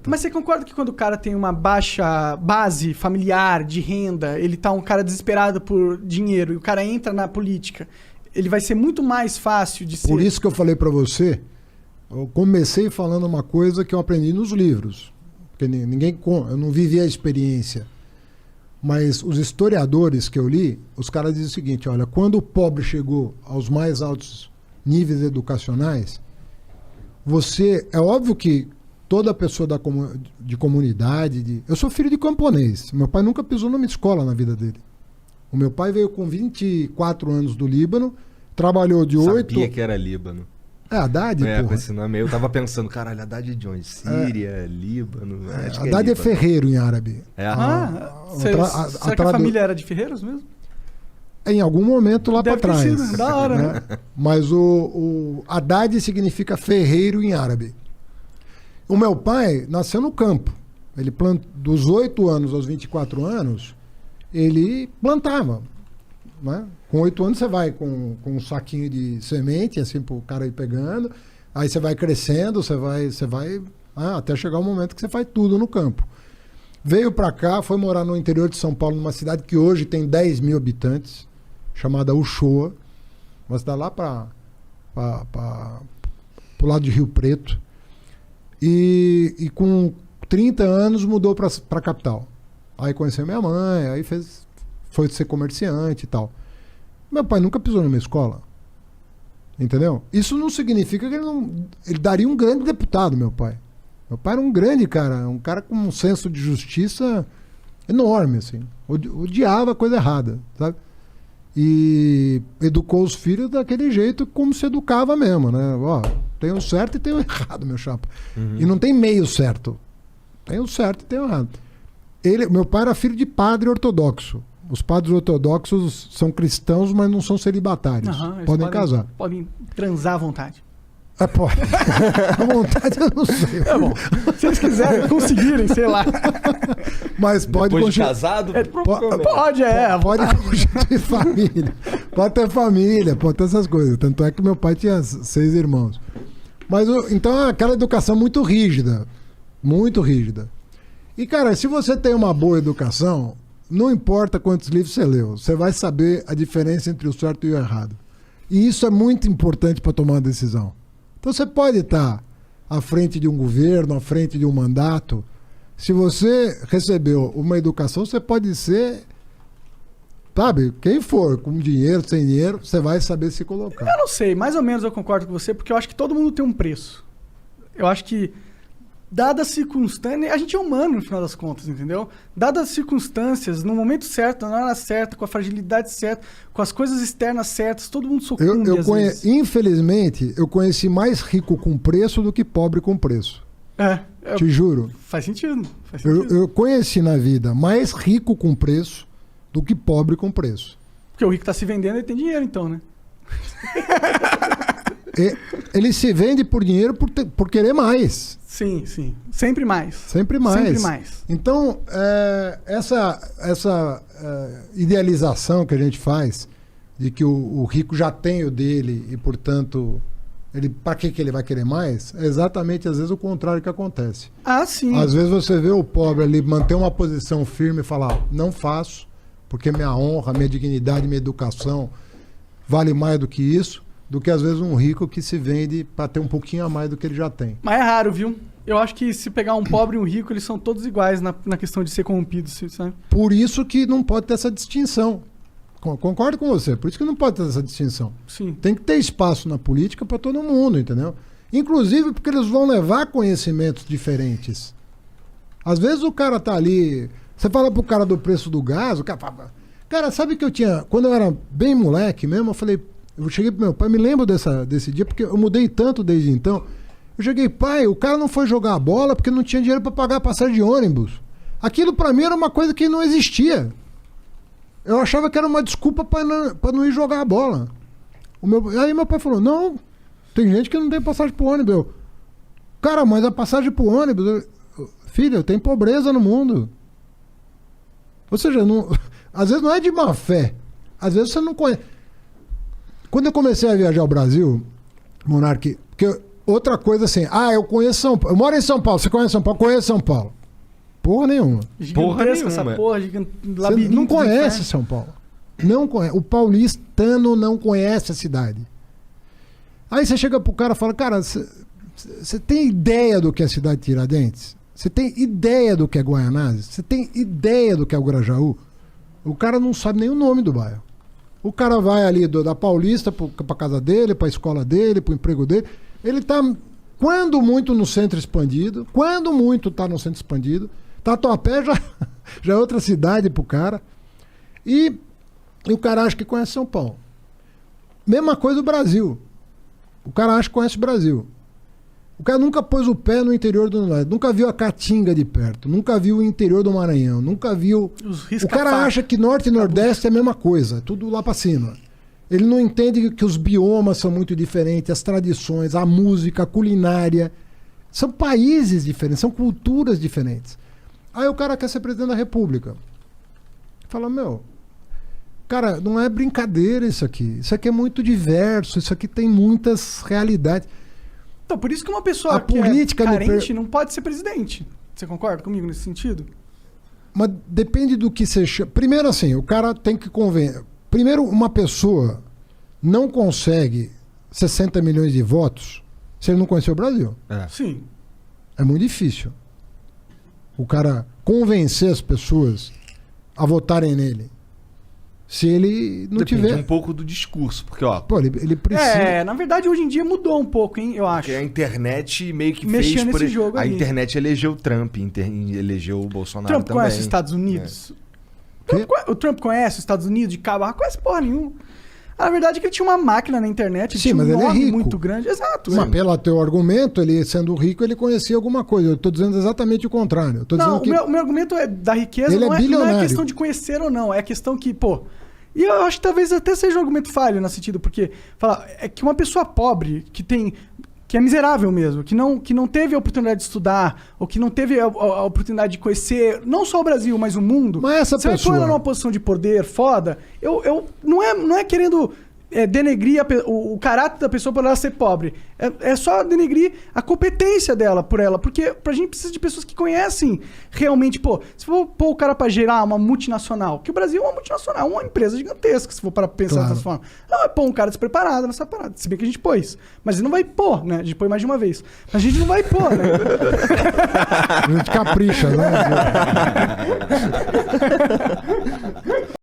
90. Mas você concorda que quando o cara tem uma baixa base familiar, de renda, ele tá um cara desesperado por dinheiro e o cara entra na política, ele vai ser muito mais fácil de ser... Por isso que eu falei para você, eu comecei falando uma coisa que eu aprendi nos livros. Porque eu não vivi a experiência. Mas os historiadores que eu li, os caras dizem o seguinte, olha, quando o pobre chegou aos mais altos níveis educacionais, é óbvio que toda pessoa de comunidade... Eu sou filho de camponês. Meu pai nunca pisou numa escola na vida dele. O meu pai veio com 24 anos do Líbano, trabalhou de 8... Sabia que era Líbano. É, Haddad, porra. Com esse nome eu tava pensando, caralho, Haddad de onde? Síria, Líbano... Acho que Haddad é Líbano. Ferreiro em árabe. Será que a família era de ferreiros mesmo? Em algum momento lá para trás. Sido, da hora, né? Mas o Haddad significa ferreiro em árabe. O meu pai nasceu no campo. Ele dos 8 anos aos 24 anos, ele plantava. Né? Com 8 anos você vai com um saquinho de semente, assim, pro cara ir pegando. Aí você vai crescendo, você vai até chegar o momento que você faz tudo no campo. Veio para cá, foi morar no interior de São Paulo, numa cidade que hoje tem 10 mil habitantes, chamada Uchoa, uma cidade lá para o lado de Rio Preto. E com 30 anos mudou para a capital. Aí conheceu minha mãe, aí foi ser comerciante e tal. Meu pai nunca pisou numa escola. Entendeu? Isso não significa que ele daria um grande deputado, meu pai. Meu pai era um grande cara, um cara com um senso de justiça enorme, assim. Odiava a coisa errada, sabe? E educou os filhos daquele jeito como se educava mesmo, né? Ó, tem o certo e tem o errado, meu chapa. Uhum. E não tem meio certo. Tem o certo e tem o errado. Meu pai era filho de padre ortodoxo. Os padres ortodoxos são cristãos, mas não são celibatários. Podem casar. Podem transar à vontade. Pode. À vontade eu não sei. É bom. Se eles quiserem, conseguirem, sei lá. Mas pode depois de casado? Pode constituir família. Pode ter família, pode ter essas coisas. Tanto é que meu pai tinha 6 irmãos. Mas então é aquela educação muito rígida. Muito rígida. E, cara, se você tem uma boa educação, não importa quantos livros você leu, você vai saber a diferença entre o certo e o errado. E isso é muito importante para tomar uma decisão. Então você pode estar à frente de um governo, à frente de um mandato. Se você recebeu uma educação, você pode ser, sabe, quem for, com dinheiro, sem dinheiro, você vai saber se colocar. Eu não sei, mais ou menos eu concordo com você, porque eu acho que todo mundo tem um preço. Eu acho que, dadas as circunstâncias, a gente é humano no final das contas, entendeu? Dadas as circunstâncias, no momento certo, na hora certa, com a fragilidade certa, com as coisas externas certas, todo mundo sucumbe às vezes. Infelizmente, eu conheci mais rico com preço do que pobre com preço. Te juro. Faz sentido. Eu conheci na vida mais rico com preço do que pobre com preço. Porque o rico tá se vendendo e tem dinheiro, então, né? Ele se vende por dinheiro por querer mais. Sim. Sempre mais. Sempre mais. Então, essa idealização que a gente faz de que o rico já tem o dele e, portanto, para que ele vai querer mais? É exatamente, às vezes, o contrário que acontece. Sim. Às vezes você vê o pobre ali manter uma posição firme e falar, não faço, porque minha honra, minha dignidade, minha educação vale mais do que isso, do que às vezes um rico que se vende para ter um pouquinho a mais do que ele já tem. Mas é raro, viu? Eu acho que se pegar um pobre e um rico, eles são todos iguais na questão de ser corrompidos, sabe? Por isso que não pode ter essa distinção. Concordo com você, por isso que não pode ter essa distinção. Sim. Tem que ter espaço na política para todo mundo, entendeu? Inclusive porque eles vão levar conhecimentos diferentes. Às vezes o cara tá ali, você fala pro cara do preço do gás, o cara fala, cara, sabe que eu tinha, quando eu era bem moleque mesmo, eu cheguei pro meu pai, me lembro desse dia, porque eu mudei tanto desde então. Eu cheguei, pai, o cara não foi jogar a bola porque não tinha dinheiro para pagar a passagem de ônibus. Aquilo para mim era uma coisa que não existia. Eu achava que era uma desculpa para não ir jogar a bola. Aí meu pai falou, não, tem gente que não tem passagem pro ônibus. Cara, mas a passagem pro ônibus... Filha, tem pobreza no mundo. Ou seja, às vezes não é de má fé. Às vezes você não conhece. Quando eu comecei a viajar ao Brasil, Monark, porque outra coisa assim, eu conheço São Paulo. Eu moro em São Paulo, você conhece São Paulo? Conheço São Paulo. Porra nenhuma. Gigantesca essa nenhuma. porra, Você não conhece São Paulo. Não conhece. O paulistano não conhece a cidade. Aí você chega pro cara e fala, cara, você tem ideia do que é a cidade de Tiradentes? Você tem ideia do que é Guaianazes? Você tem ideia do que é o Grajaú? O cara não sabe nem o nome do bairro. O cara vai ali da Paulista pra casa dele, pra escola dele, pro emprego dele. Ele tá, quando muito, no centro expandido. Quando muito tá no centro expandido. Tatuapé já é outra cidade pro cara. E o cara acha que conhece São Paulo. Mesma coisa do Brasil. O cara acha que conhece o Brasil. O cara nunca pôs o pé no interior do Nordeste, nunca viu a Caatinga de perto, nunca viu o interior do Maranhão, nunca viu... O cara acha que Norte e Nordeste é a mesma coisa, tudo lá pra cima. Ele não entende que os biomas são muito diferentes, as tradições, a música, a culinária. São países diferentes, são culturas diferentes. Aí o cara quer ser presidente da República. Fala, cara, não é brincadeira isso aqui. Isso aqui é muito diverso, isso aqui tem muitas realidades. Então, por isso que uma pessoa que é carente não pode ser presidente. Você concorda comigo nesse sentido? Mas depende do que você chama. Primeiro assim, o cara tem que convencer. Primeiro, uma pessoa não consegue 60 milhões de votos se ele não conhecer o Brasil. Sim. É muito difícil. O cara convencer as pessoas a votarem nele. Se ele não Depende tiver... um pouco do discurso, porque, ó... Pô, ele precisa... Na verdade, hoje em dia mudou um pouco, hein, eu acho. Porque a internet meio que mexia fez... nesse jogo a ali. internet elegeu o Trump, elegeu o Bolsonaro Trump também. conhece os Estados Unidos? Quê? O Trump conhece os Estados Unidos de cabo? Conhece porra nenhuma. A verdade é que ele tinha uma máquina na internet, Sim, tinha mas um ele é nome rico. muito grande. Exato. Mas pelo teu argumento, ele sendo rico, ele conhecia alguma coisa. Eu tô dizendo exatamente o contrário. Eu tô Não, dizendo que... o meu argumento é da riqueza, Ele é não é bilionário. questão de conhecer ou não, é questão que, e eu acho que talvez até seja um argumento falho nesse sentido, porque é que uma pessoa pobre, que é miserável mesmo, que não teve a oportunidade de estudar, ou que não teve a oportunidade de conhecer não só o Brasil, mas o mundo, Mas essa você vai pôr ela numa posição de poder foda, não é querendo denegrir o caráter da pessoa por ela ser pobre. É só denegrir a competência dela por ela. Porque a gente precisa de pessoas que conhecem realmente. Se for pôr o cara pra gerar uma multinacional, que o Brasil é uma multinacional, uma empresa gigantesca, se for para pensar dessa forma. Não vai pôr um cara despreparado nessa parada. Se bem que a gente pôs. Mas ele não vai pôr, né? A gente põe mais de uma vez. Mas a gente não vai pôr, né? A gente capricha, né?